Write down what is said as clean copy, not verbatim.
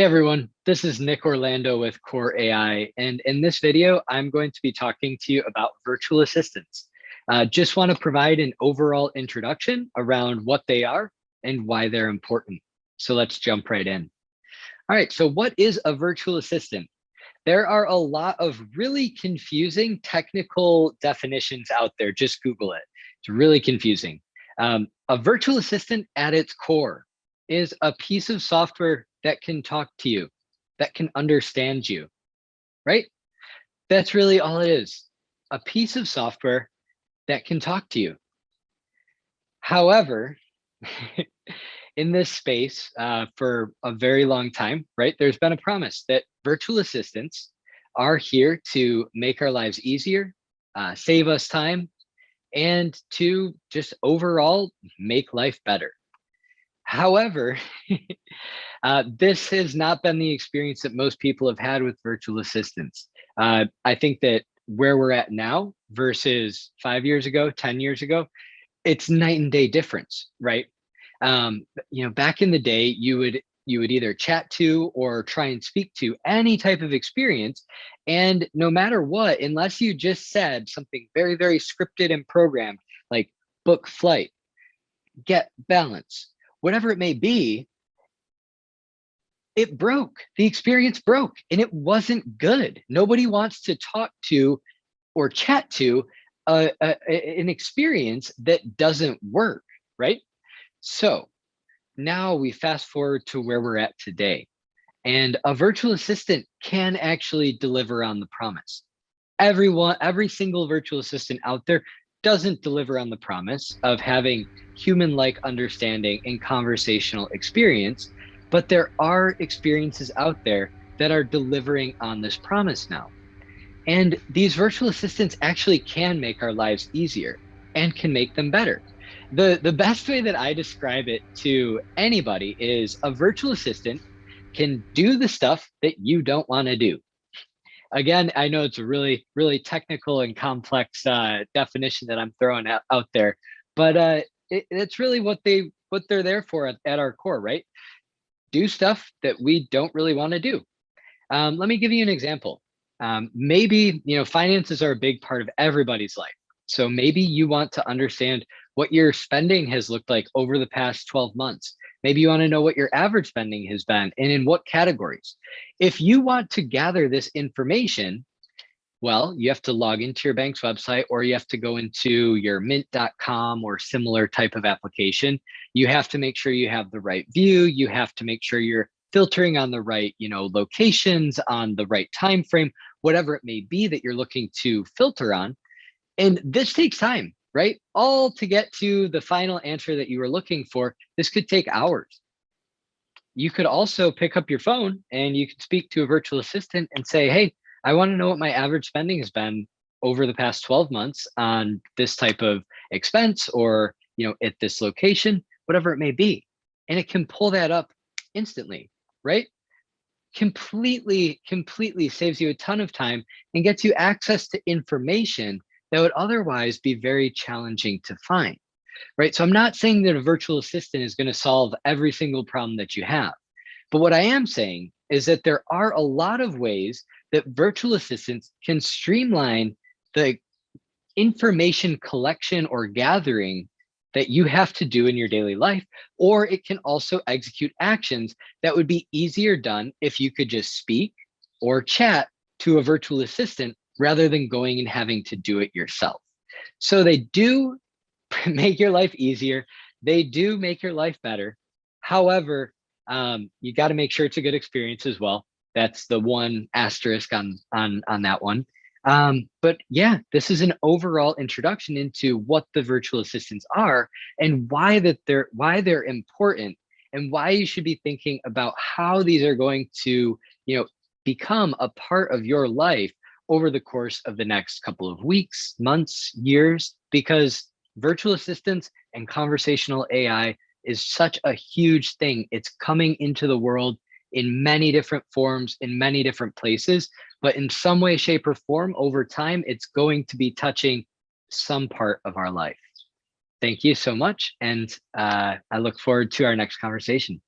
Hey everyone, this is Nick Orlando with Core.ai, and in this video, I'm going to be talking to you about virtual assistants. Just want to provide an overall introduction around what they are and why they're important. So let's jump right in. All right, so what is a virtual assistant? There are a lot of really confusing technical definitions out there. Just Google it. It's really confusing. A virtual assistant at its core is a piece of software that can talk to you, that can understand you, right? That's really all it is. A piece of software that can talk to you. However, in this space for a very long time, right, there's been a promise that virtual assistants are here to make our lives easier, save us time, and to just overall make life better. However, this has not been the experience that most people have had with virtual assistants. I think that where we're at now versus 5 years ago, 10 years ago, it's night and day difference, right? Back in the day, you would either chat to or try and speak to any type of experience. And no matter what, unless you just said something very, very scripted and programmed, like book flight, get balance, whatever it may be, it broke. The experience broke and it wasn't good. Nobody wants to talk to or chat to an experience that doesn't work, right? So now we fast forward to where we're at today, and a virtual assistant can actually deliver on the promise. Every single virtual assistant out there doesn't deliver on the promise of having human-like understanding and conversational experience, but there are experiences out there that are delivering on this promise now. And these virtual assistants actually can make our lives easier and can make them better. The best way that I describe it to anybody is a virtual assistant can do the stuff that you don't want to do. Again, I know it's a really, really technical and complex definition that I'm throwing out there, but it's really what they're there for at our core, right? Do stuff that we don't really want to do. Let me give you an example. Maybe finances are a big part of everybody's life. So maybe you want to understand what your spending has looked like over the past 12 months. Maybe you want to know what your average spending has been and in what categories. If you want to gather this information, well, you have to log into your bank's website, or you have to go into your mint.com or similar type of application. You have to make sure you have the right view. You have to make sure you're filtering on the right, locations, on the right time frame, whatever it may be that you're looking to filter on. And this takes time, right? All to get to the final answer that you were looking for. This could take hours. You could also pick up your phone and you could speak to a virtual assistant and say, hey, I want to know what my average spending has been over the past 12 months on this type of expense, or at this location, whatever it may be. And it can pull that up instantly, right? Completely saves you a ton of time and gets you access to information that would otherwise be very challenging to find, right? So I'm not saying that a virtual assistant is going to solve every single problem that you have. But what I am saying is that there are a lot of ways that virtual assistants can streamline the information collection or gathering that you have to do in your daily life, or it can also execute actions that would be easier done if you could just speak or chat to a virtual assistant rather than going and having to do it yourself. So they do make your life easier. They do make your life better. However, you got to make sure it's a good experience as well. That's the one asterisk on that one. But yeah, this is an overall introduction into what the virtual assistants are and why they're important, and why you should be thinking about how these are going to become a part of your life over the course of the next couple of weeks, months, years, because virtual assistants and conversational AI is such a huge thing. It's coming into the world in many different forms, in many different places, but in some way, shape, or form, over time, it's going to be touching some part of our life. Thank you so much, and I look forward to our next conversation.